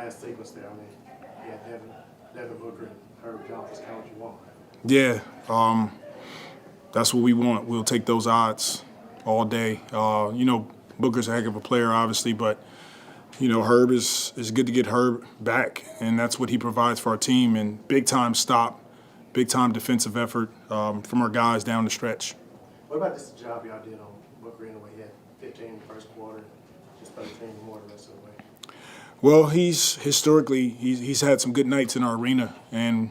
last sequence there, I mean, you had Devin Booker and Herb Jones. That's kind of what you want. Yeah, that's what we want. We'll take those odds all day. Booker's a heck of a player, obviously, but Herb is good to get Herb back, and that's what he provides for our team. And big-time stop, big-time defensive effort from our guys down the stretch. What about this job y'all did on Booker anyway? He had 15 in the first quarter, just 13 more the rest of the way. Well, he's had some good nights in our arena, and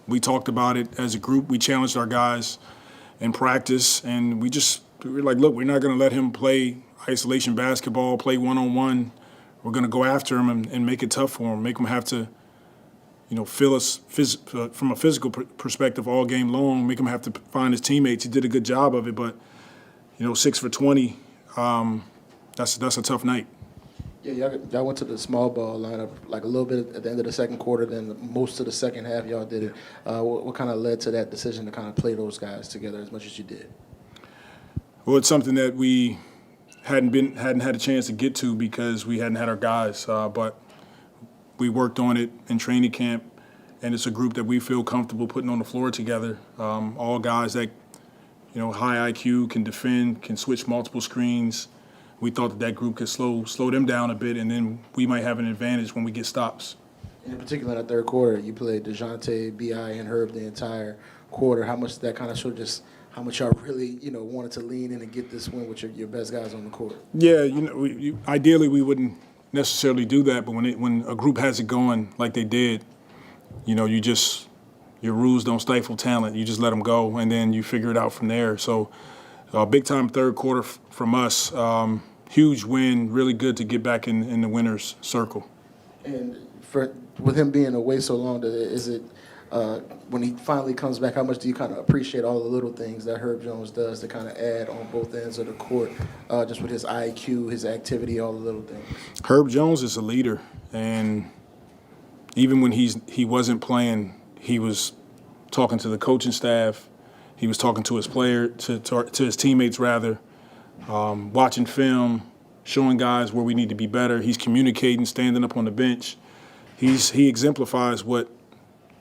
we talked about it as a group. We challenged our guys in practice, and we were like, look, we're not going to let him play isolation basketball, play one-on-one. We're going to go after him and make it tough for him, make him have to, feel us from a physical perspective all game long, make him have to find his teammates. He did a good job of it, but, 6 for 20, that's a tough night. Yeah, y'all went to the small ball lineup like a little bit at the end of the second quarter, then most of the second half y'all did it. What kind of led to that decision to kind of play those guys together as much as you did? Well, it's something that we hadn't had a chance to get to because we hadn't had our guys, but we worked on it in training camp, and it's a group that we feel comfortable putting on the floor together. All guys that, high IQ, can defend, can switch multiple screens. We thought that group could slow them down a bit, and then we might have an advantage when we get stops. In particular, in the third quarter, you played DeJounte, B.I., and Herb the entire quarter. How much did that kind of show just how much y'all really, wanted to lean in and get this win with your best guys on the court? Yeah, ideally we wouldn't necessarily do that, but when a group has it going like they did, your rules don't stifle talent. You just let them go, and then you figure it out from there. So, big-time third quarter from us. Huge win, really good to get back in the winner's circle. And with him being away so long, is it when he finally comes back, how much do you kind of appreciate all the little things that Herb Jones does to kind of add on both ends of the court, just with his IQ, his activity, all the little things? Herb Jones is a leader, and even when he wasn't playing, he was talking to the coaching staff. He was talking to his to his teammates rather, watching film, showing guys where we need to be better. He's communicating, standing up on the bench. He exemplifies what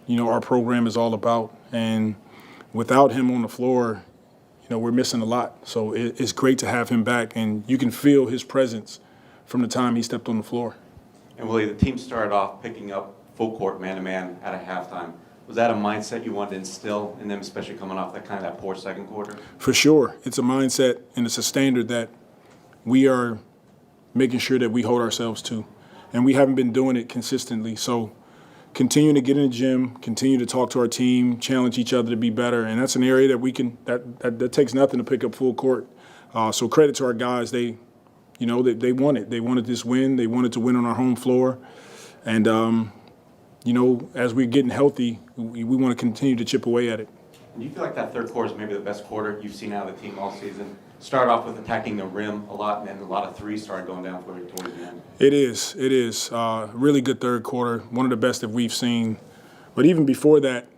our program is all about. And without him on the floor, we're missing a lot. So it's great to have him back, and you can feel his presence from the time he stepped on the floor. And Willie, the team started off picking up full court man-to-man at a halftime. Was that a mindset you wanted to instill in them, especially coming off that poor second quarter? For sure. It's a mindset, and it's a standard that we are making sure that we hold ourselves to. And we haven't been doing it consistently. So continue to get in the gym, continue to talk to our team, challenge each other to be better. And that's an area that we can that takes nothing to pick up full court. So credit to our guys. They want it. They wanted this win. They wanted to win on our home floor. And as we're getting healthy, we want to continue to chip away at it. And do you feel like that third quarter is maybe the best quarter you've seen out of the team all season? Started off with attacking the rim a lot, and then a lot of threes started going down towards the end. It is. Really good third quarter, one of the best that we've seen. But even before that,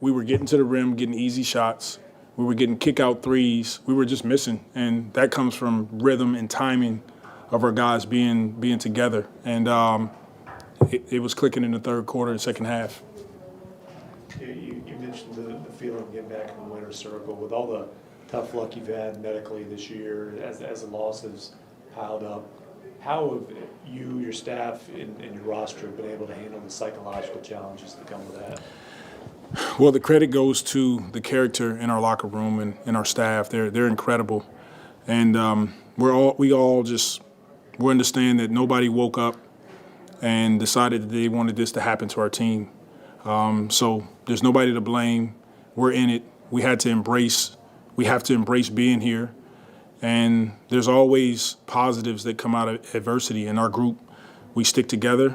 we were getting to the rim, getting easy shots. We were getting kick-out threes. We were just missing, and that comes from rhythm and timing of our guys being together. And it was clicking in the third quarter and second half. You mentioned the feeling of getting back in the winner's circle with all the tough luck you've had medically this year as the losses piled up. How have you, your staff, and your roster been able to handle the psychological challenges that come with that? Well, the credit goes to the character in our locker room and our staff. They're incredible, and we all understand that nobody woke up and decided that they wanted this to happen to our team. So there's nobody to blame. We're in it. We have to embrace being here. And there's always positives that come out of adversity. In our group, we stick together.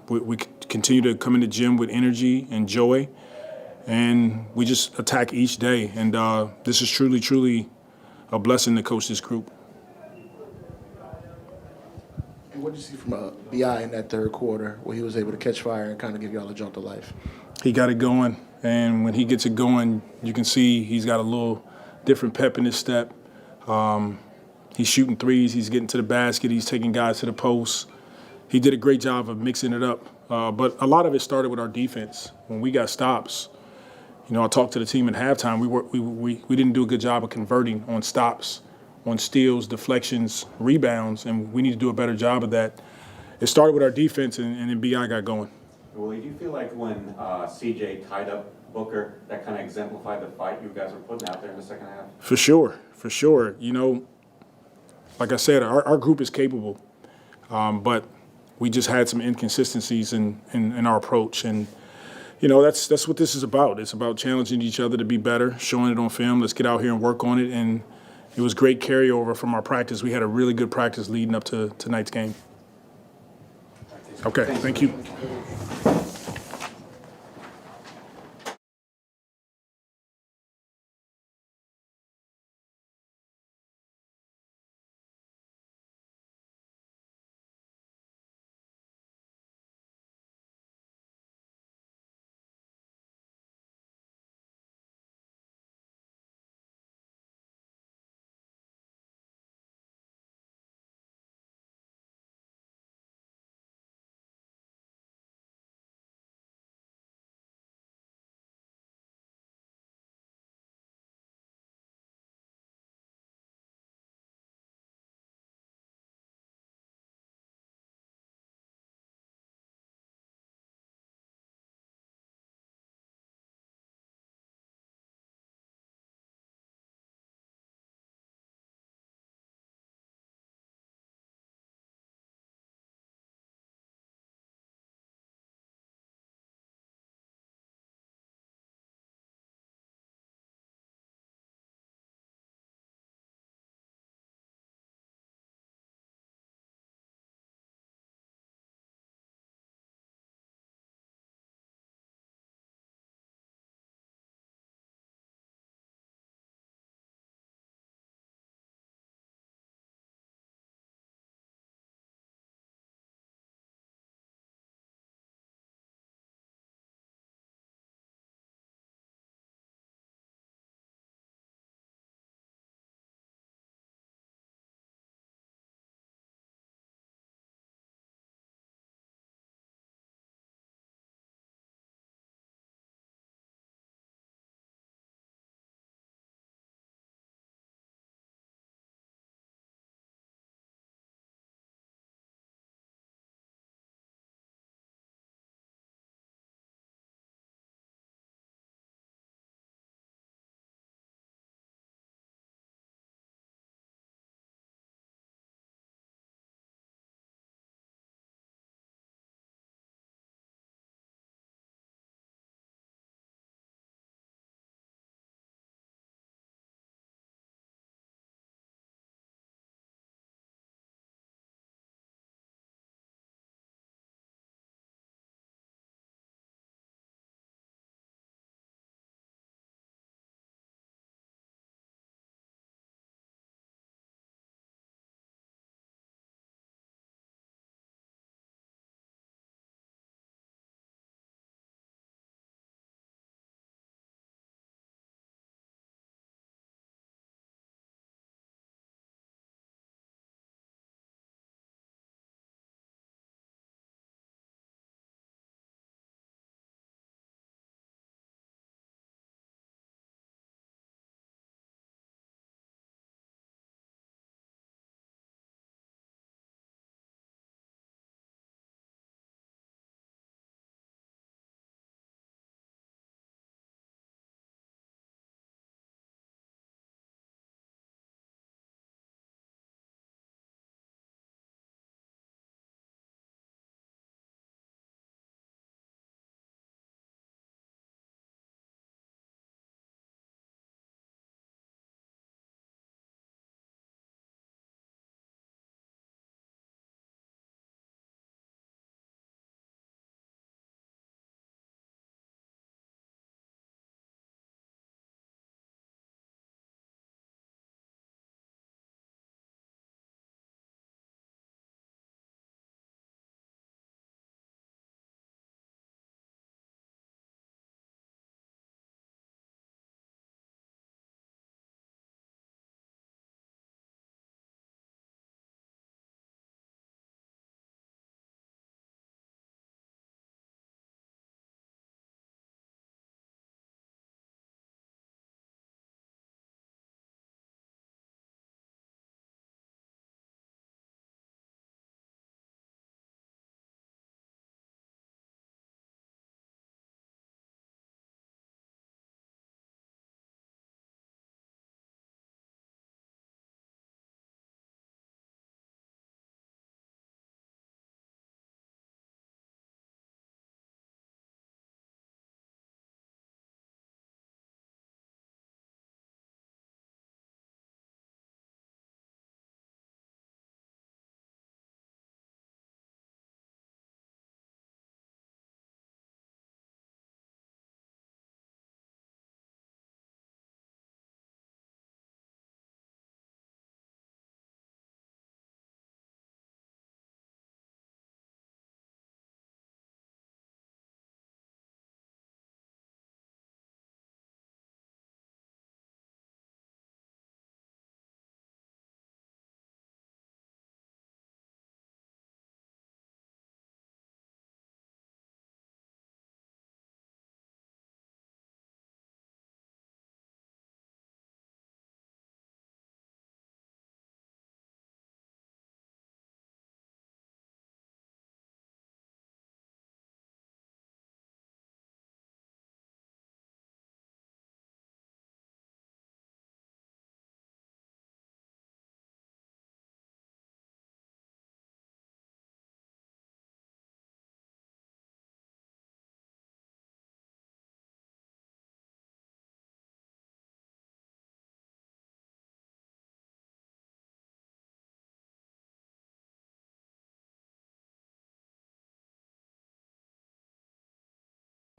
We continue to come in the gym with energy and joy. And we just attack each day. And this is truly, truly a blessing to coach this group. And what did you see from B.I. in that third quarter where he was able to catch fire and kind of give y'all a jump to life? He got it going. And when he gets it going, you can see he's got a little different pep in his step. He's shooting threes. He's getting to the basket. He's taking guys to the post. he did a great job of mixing it up. But a lot of it started with our defense. When we got stops, I talked to the team at halftime. We didn't do a good job of converting on stops, on steals, deflections, rebounds, and we need to do a better job of that. It started with our defense, and then BI got going. Willie, do you feel like when CJ tied up Booker, that kind of exemplified the fight you guys were putting out there in the second half? For sure. Like I said, our group is capable, but we just had some inconsistencies in our approach. And, that's what this is about. It's about challenging each other to be better, showing it on film. Let's get out here and work on it. And it was great carryover from our practice. We had a really good practice leading up to tonight's game. Okay, thank you.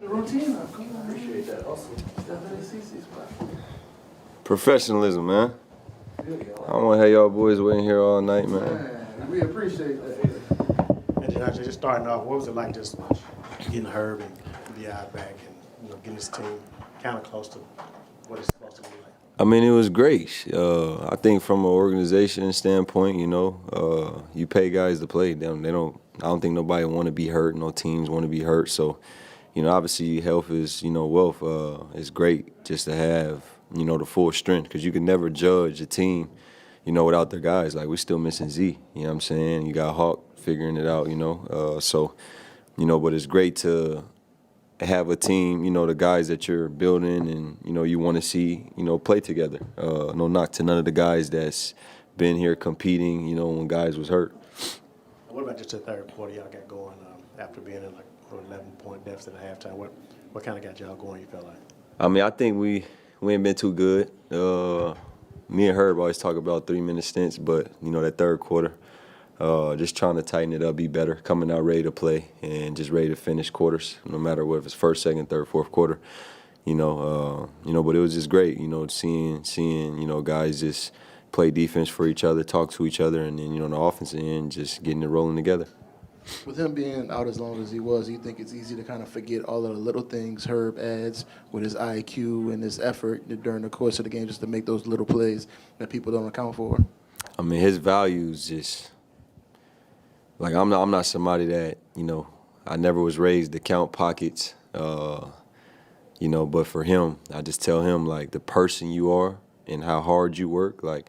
The routine, come on. Appreciate that. Also, definitely CC spot. Professionalism, man. I don't want to have y'all boys waiting here all night, man. We appreciate that. And then just starting off, what was it like just getting Herb and B.I. back and getting this team kind of close to what it's supposed to be like? I mean, it was great. I think from an organization standpoint, you pay guys to play. They don't. I don't think nobody want to be hurt. No teams want to be hurt. So, obviously health is wealth. It's great just to have the full strength because you can never judge a team, without their guys. Like we're still missing Z. You know what I'm saying? You got Hawk figuring it out. But it's great to have a team, the guys that you're building and, you want to see, play together. No knock to none of the guys that's been here competing, when guys was hurt. What about just the third quarter y'all got going after being in like 11-point deficit at halftime? What kind of got y'all going, you felt like? I mean, I think we ain't been too good. Me and Herb always talk about 3-minute stints, but, that third quarter, just trying to tighten it up, be better, coming out ready to play, and just ready to finish quarters, no matter what, if it's first, second, third, fourth quarter. But it was just great, seeing, guys just play defense for each other, talk to each other, and then, on the offensive end, just getting it rolling together. With him being out as long as he was, do you think it's easy to kind of forget all of the little things Herb adds with his IQ and his effort during the course of the game just to make those little plays that people don't account for? I mean, his values just like I'm not somebody that I never was raised to count pockets, but for him, I just tell him like the person you are and how hard you work. Like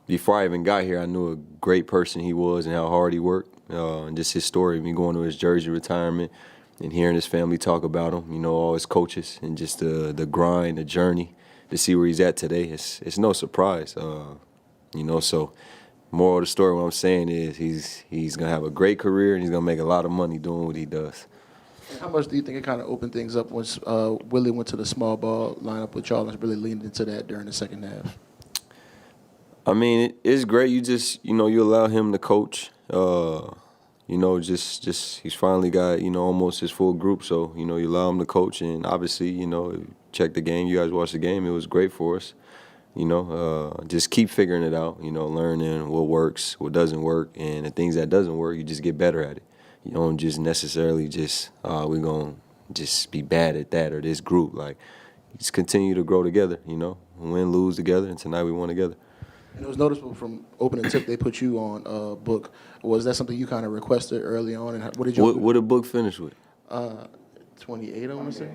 before I even got here, I knew a great person he was and how hard he worked. And just his story, me going to his jersey retirement and hearing his family talk about him, all his coaches and just the grind, the journey to see where he's at today. It's no surprise, So moral of the story, what I'm saying is he's gonna have a great career and he's gonna make a lot of money doing what he does. And how much do you think it kind of opened things up once Willie went to the small ball lineup with y'all and really leaned into that during the second half? I mean, it's great. You just, you allow him to coach. Just he's finally got, almost his full group. So, you allow him to coach. And obviously, check the game. You guys watched the game. It was great for us. Just keep figuring it out, learning what works, what doesn't work. And the things that doesn't work, you just get better at it. You don't just necessarily we're going to just be bad at that or this group. Like, just continue to grow together, win, lose together. And tonight we won together. And it was noticeable from opening tip they put you on Book. Was that something you kind of requested early on? And what did you? What did Book finish with? 28, I want to say.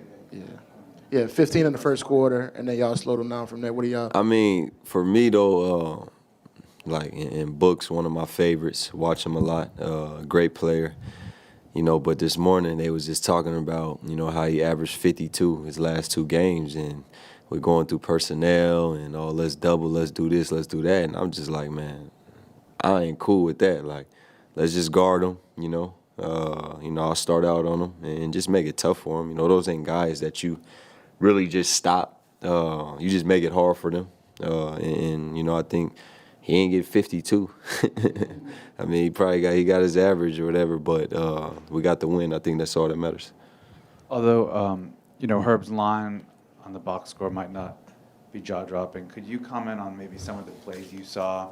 Yeah, 15 in the first quarter, and then y'all slowed them down from there. What do y'all? I mean, for me though, like in Book's one of my favorites. Watch him a lot. Great player. But this morning they was just talking about how he averaged 52 his last 2 games and. We're going through personnel and let's double, let's do this, let's do that. And I'm just like, man, I ain't cool with that. Like, let's just guard them, I'll start out on them and just make it tough for them. Those ain't guys that you really just stop. You just make it hard for them. I think he ain't get 52. I mean, he got his average or whatever, but we got the win. I think that's all that matters. Although, Herb's line on the box score might not be jaw-dropping. Could you comment on maybe some of the plays you saw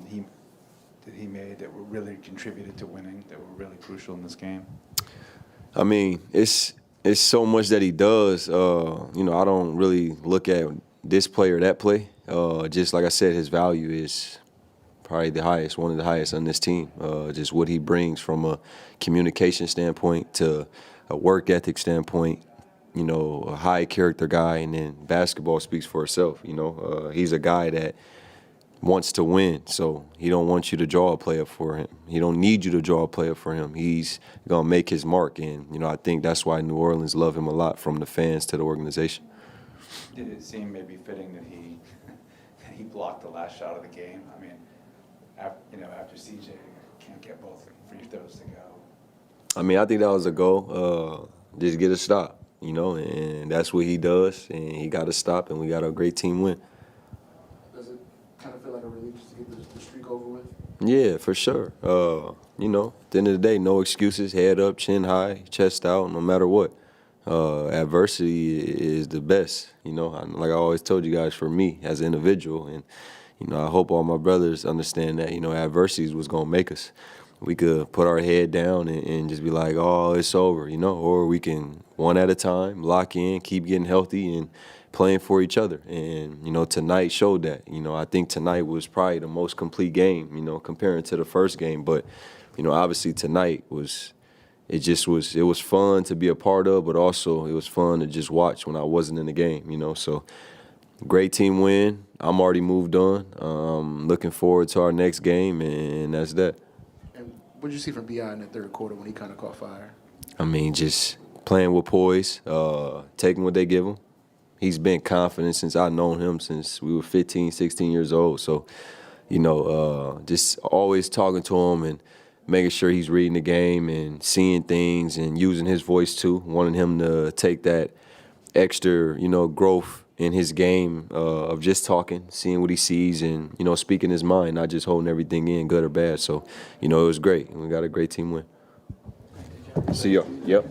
he made that were really contributed to winning, that were really crucial in this game? I mean, it's so much that he does. I don't really look at this play or that play. Just like I said, his value is probably the highest, one of the highest on this team. Just what he brings from a communication standpoint to a work ethic standpoint. A high character guy, and then basketball speaks for itself. He's a guy that wants to win, so he don't want you to draw a play up for him. He don't need you to draw a play up for him. He's gonna make his mark, and I think that's why New Orleans love him a lot, from the fans to the organization. Did it seem maybe fitting that he blocked the last shot of the game? I mean, after CJ can't get both free throws to go. I mean, I think that was a goal. Just get a stop. And that's what he does, and he got to stop, and we got a great team win. Does it kind of feel like a relief just to get the streak over with? Yeah, for sure. At the end of the day, no excuses, head up, chin high, chest out, no matter what. Adversity is the best. You know, like I always told you guys, for me as an individual, and you know, I hope all my brothers understand that. You know, adversity is what's gonna make us. We could put our head down and just be like, oh, it's over, you know, or we can one at a time lock in, keep getting healthy, and playing for each other. And you know, tonight showed that. You know, I think tonight was probably the most complete game. You know, comparing to the first game, but you know, obviously tonight was. It was fun to be a part of, but also it was fun to just watch when I wasn't in the game, you know. So great team win. I'm already moved on. Looking forward to our next game, and that's that. And what did you see from Bi in the third quarter when he kind of caught fire? I mean, just playing with poise, taking what they give him. He's been confident since I've known him since we were 15, 16 years old. So, you know, just always talking to him and making sure he's reading the game and seeing things and using his voice too, wanting him to take that extra, you know, growth in his game of just talking, seeing what he sees and, you know, speaking his mind, not just holding everything in, good or bad. So, you know, it was great. We got a great team win. See y'all. Yep.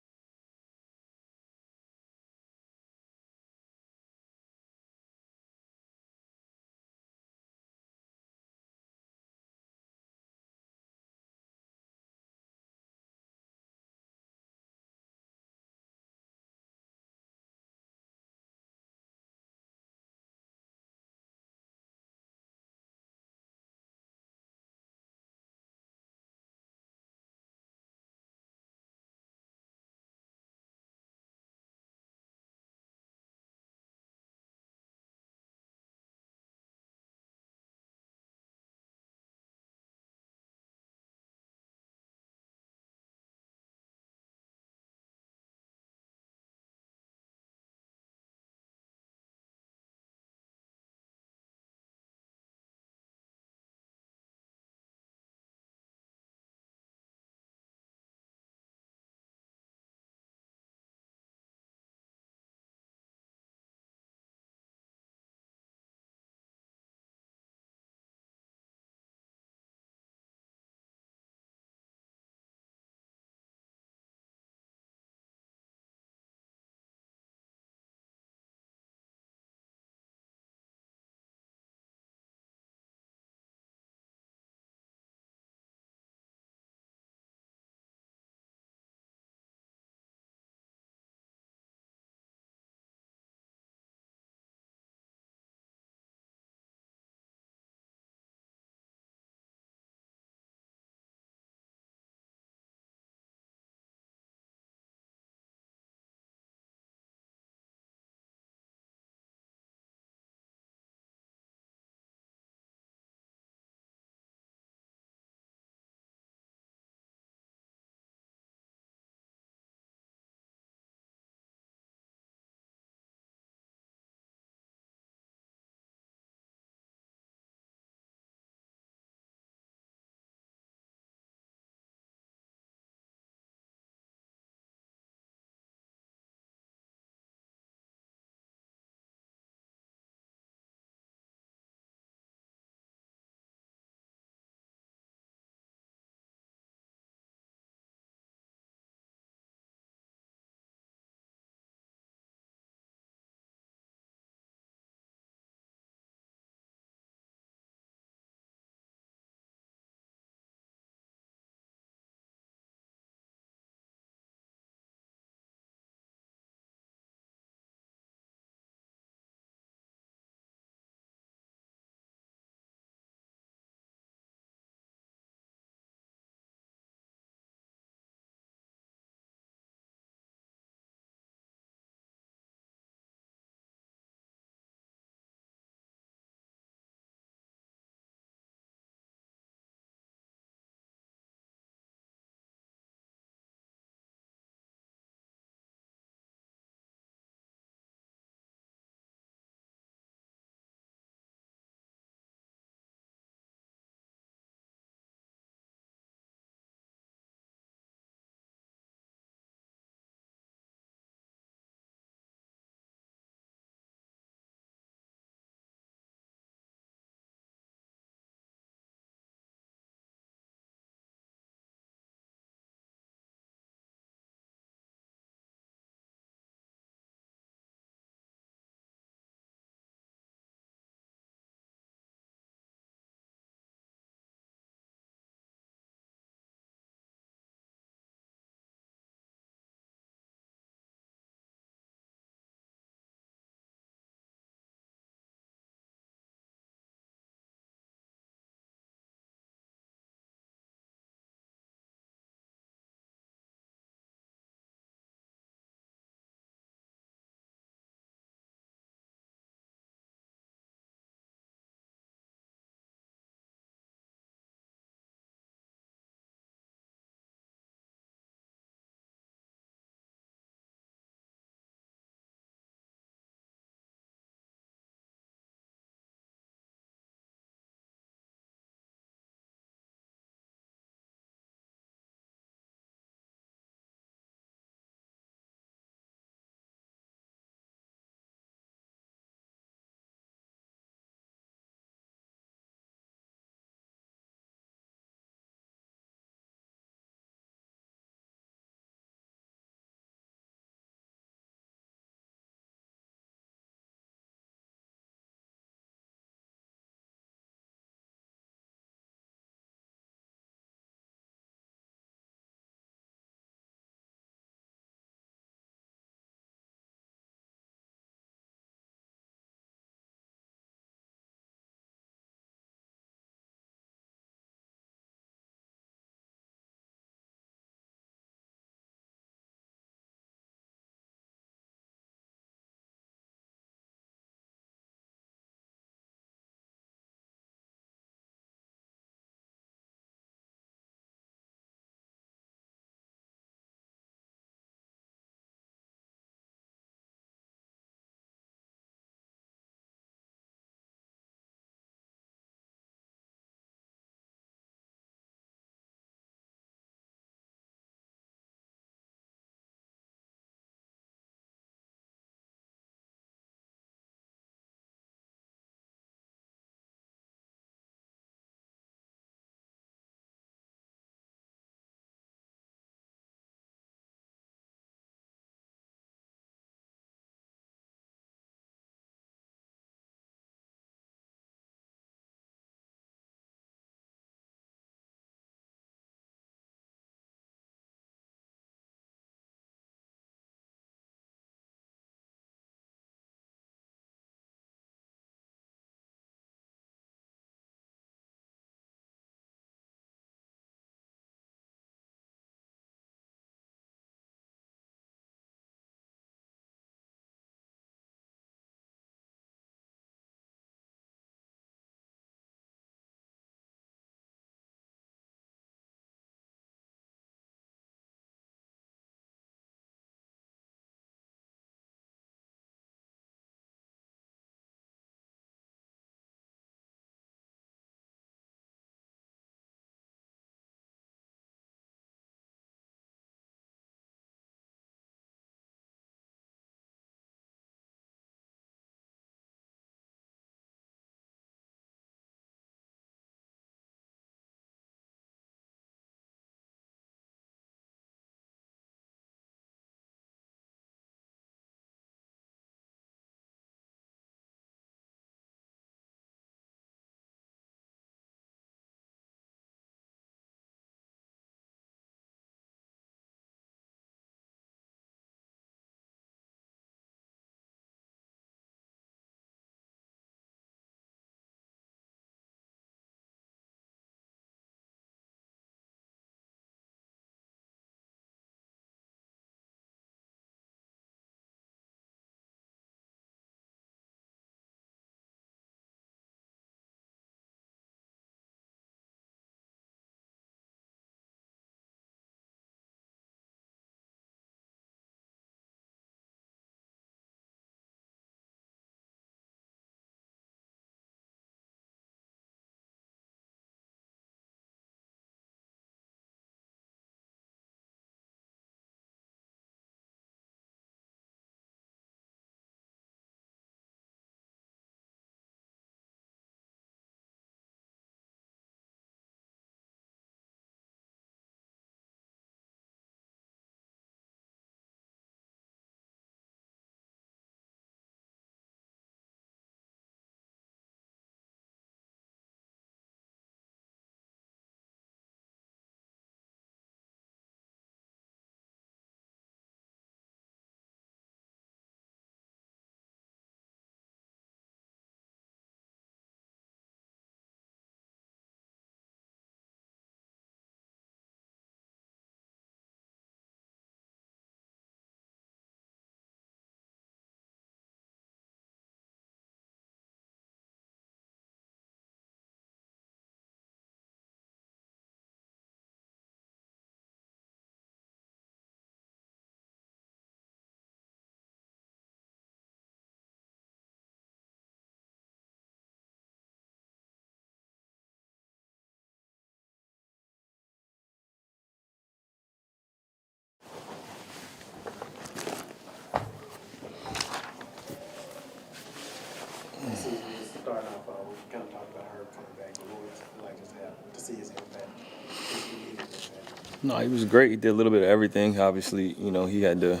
see his impact? His immediate impact? No, he was great. He did a little bit of everything. Obviously, he had the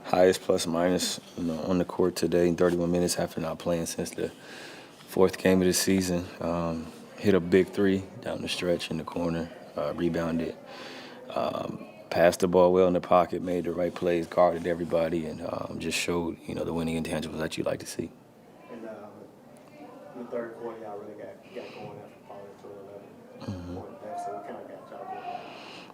highest plus minus, on the court today in 31 minutes after not playing since the fourth game of the season. Hit a big three down the stretch in the corner, rebounded, passed the ball well in the pocket, made the right plays, guarded everybody, and just showed, the winning intangibles that you like to see. And in the third quarter, y'all really got going after falling to 11-point deficit. What kind of got y'all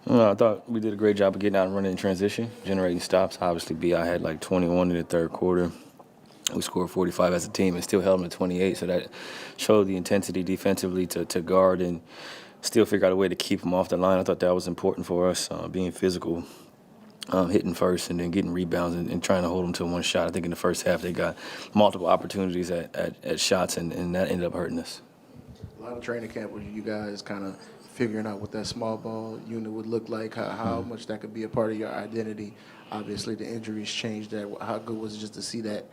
going? Well, I thought we did a great job of getting out and running in transition, generating stops. Obviously, B.I. had like 21 in the third quarter. We scored 45 as a team and still held them to 28, so that showed the intensity defensively to guard and still figure out a way to keep them off the line. I thought that was important for us, being physical, hitting first and then getting rebounds and trying to hold them to one shot. I think in the first half they got multiple opportunities at shots, and that ended up hurting us. A lot of training camp with you guys kind of figuring out what that small ball unit would look like, how much that could be a part of your identity. Obviously, the injuries changed that. How good was it just to see that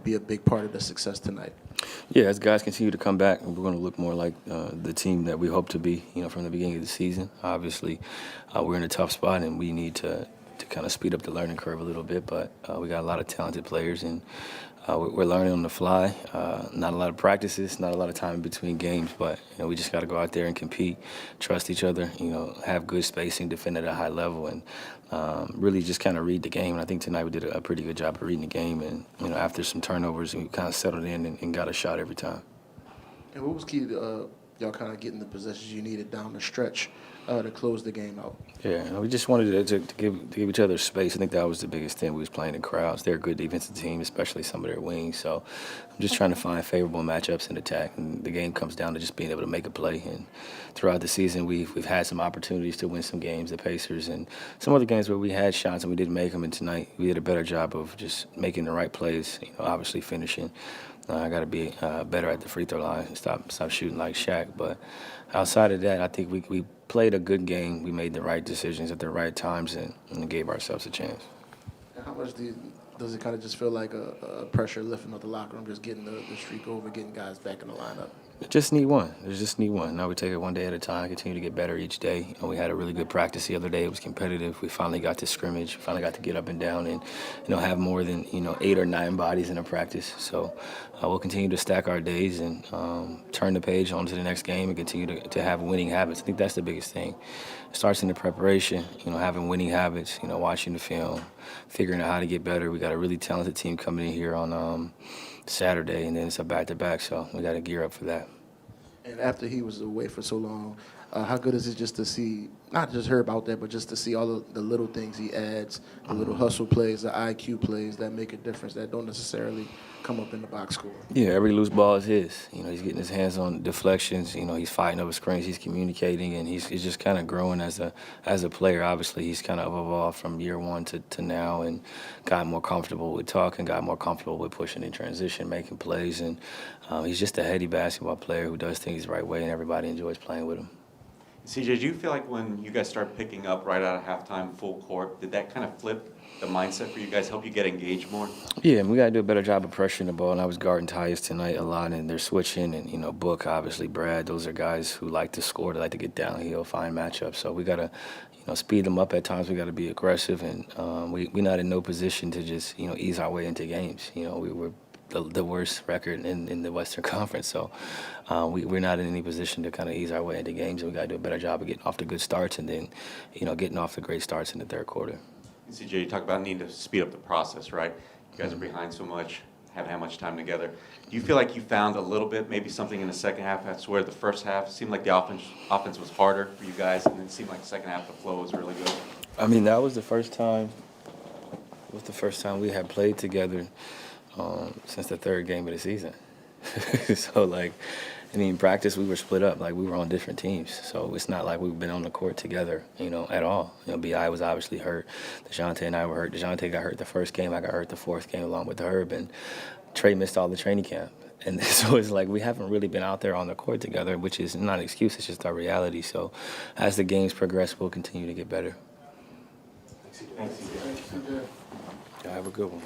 be a big part of the success tonight? Yeah, as guys continue to come back, we're going to look more like the team that we hope to be, from the beginning of the season. Obviously, we're in a tough spot, and we need to kind of speed up the learning curve a little bit, but we got a lot of talented players, and we're learning on the fly. Not a lot of practices, not a lot of time in between games, but we just got to go out there and compete, trust each other, have good spacing, defend at a high level, and really just kind of read the game. And I think tonight we did a pretty good job of reading the game, and after some turnovers, we kind of settled in and got a shot every time. And what was key to y'all kind of getting the possessions you needed down the stretch to close the game out? Yeah, we just wanted to give each other space. I think that was the biggest thing. We was playing in crowds. They're a good defensive team, especially some of their wings. So I'm just trying to find favorable matchups in attack. And the game comes down to just being able to make a play. And throughout the season, we've had some opportunities to win some games, the Pacers, and some other games where we had shots and we didn't make them. And tonight we did a better job of just making the right plays, obviously finishing. I got to be better at the free throw line and stop shooting like Shaq. But outside of that, I think we played a good game. We made the right decisions at the right times and gave ourselves a chance. And how much does it kind of just feel like a pressure lifting of the locker room, just getting the streak over, getting guys back in the lineup? Just need one. There's just need one. Now we take it one day at a time, continue to get better each day. And we had a really good practice the other day. It was competitive. We finally got to scrimmage. We finally got to get up and down and, have more than, 8 or 9 bodies in a practice. So we'll continue to stack our days and turn the page on to the next game and continue to have winning habits. I think that's the biggest thing. It starts in the preparation, having winning habits, watching the film, figuring out how to get better. We got a really talented team coming in here on Saturday, and then it's a back-to-back, so we got to gear up for that. And after he was away for so long, how good is it just to see, not just hear about that, but just to see all of the little things he adds, the little hustle plays, the IQ plays that make a difference, that don't necessarily come up in the box score? Yeah, every loose ball is his. He's getting his hands on deflections. He's fighting over screens. He's communicating, and he's just kind of growing as a player. Obviously, he's kind of evolved from year one to now, and got more comfortable with talking, got more comfortable with pushing in transition, making plays, and he's just a heady basketball player who does things the right way, and everybody enjoys playing with him. CJ, do you feel like when you guys start picking up right out of halftime, full court, did that kind of flip the mindset for you guys, help you get engaged more? Yeah, and we got to do a better job of pressuring the ball. And I was guarding Tyus tonight a lot, and they're switching. And, Book, obviously, Brad, those are guys who like to score, they like to get downhill, find matchups. So we got to, speed them up at times. We got to be aggressive. And we're not in no position to just, ease our way into games. We're the worst record in the Western Conference. So we're not in any position to kind of ease our way into games, and we got to do a better job of getting off to good starts and then, getting off to great starts in the third quarter. CJ, you talk about needing to speed up the process, right? You guys are behind so much, haven't had much time together. Do you feel like you found a little bit, maybe something in the second half? That's where the first half seemed like the offense was harder for you guys, and it seemed like the second half the flow was really good. I mean, that was the first time. It was the first time we had played together since the third game of the season. So, practice, we were split up. We were on different teams. So it's not like we've been on the court together, at all. B.I. was obviously hurt. DeJounte and I were hurt. DeJounte got hurt the first game. I got hurt the fourth game along with Herb. And Trey missed all the training camp. And so it's we haven't really been out there on the court together, which is not an excuse. It's just our reality. So as the games progress, we'll continue to get better. Thanks, CJ. Have a good one.